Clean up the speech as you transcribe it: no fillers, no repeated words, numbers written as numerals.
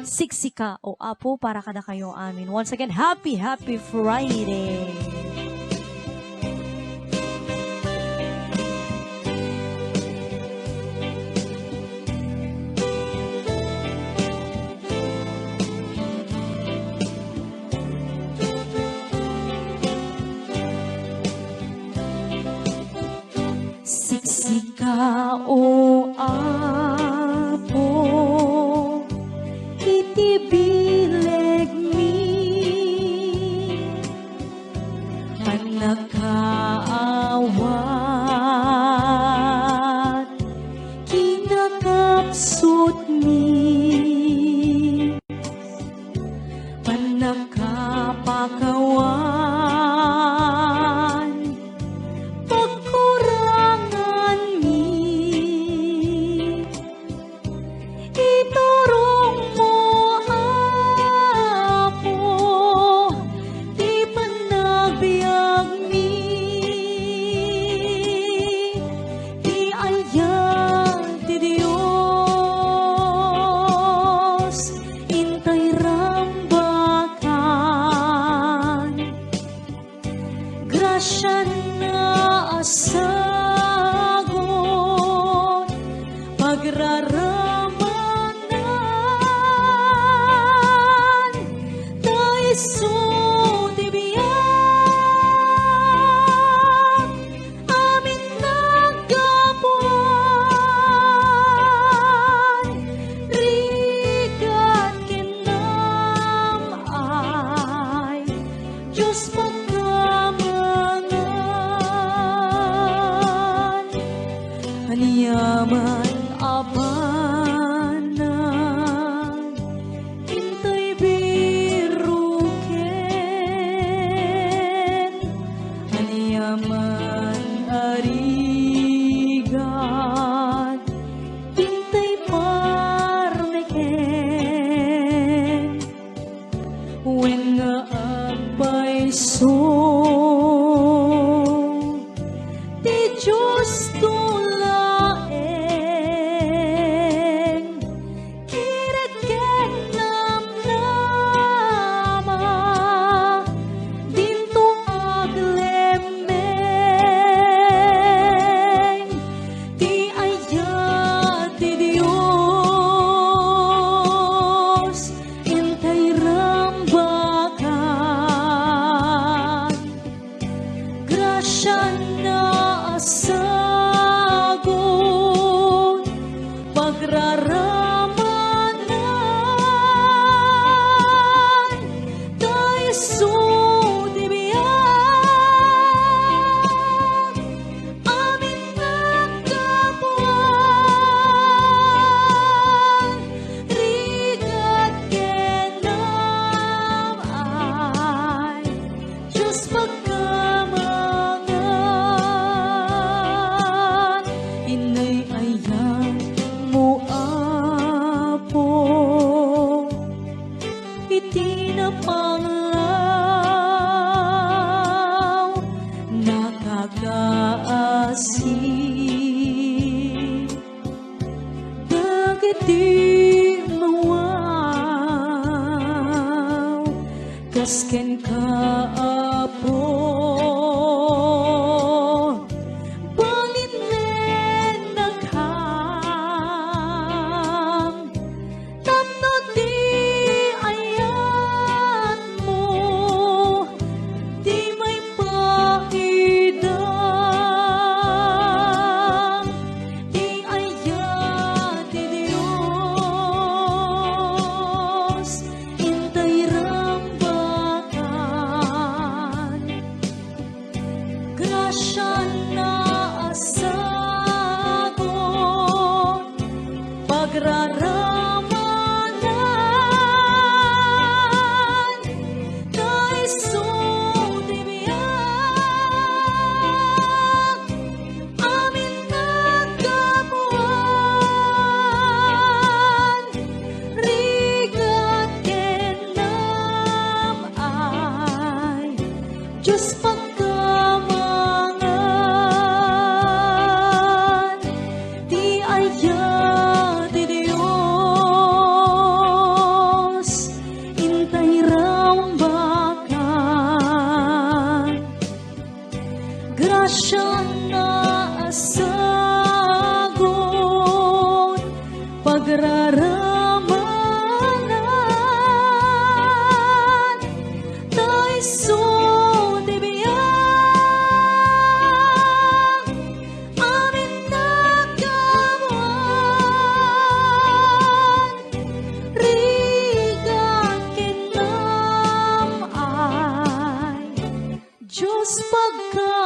siksika o apo para kada kayo amin. Once again, happy Friday! Siksika o apo, itibileg mi, panakaawat, kinakapsot mi, panakapakawan, pagkurangan mi, iturong mo apo, di panagbiag mi, di ayat di Diyos, intay rambakan, grasya na asagot, pagraramanan, taiso di biyak, amin nagapuan, rigat kinam ay, Diyos pagkamangan, aniyaman abanan, intay biruken, aniyaman arigat, intay parmeken, wen nga agbayso, ti Diyos tulaeng, kireken namnama, dinto aglemeng, ti ayat ti Diyos, intay rambakan, grasya na asagot, pagraramanan, taiso di biyak, amin nagapuan, rigat kenam ay, Diyos pagkamangan, inay ayan mo apo, itinapanglaw, nakakaasi, dagiti mawaw, kasken ka apo, bangin nen nagham, tapno di ayat mo, di may paidang, di ayat di Diyos, intay rambakan, grasya na asagot, pagraramanan, taiso di biyak, amin nagapuan, rigat kenam ay, Diyos pagkamangan, di ayat di Diyos, Diyos pagka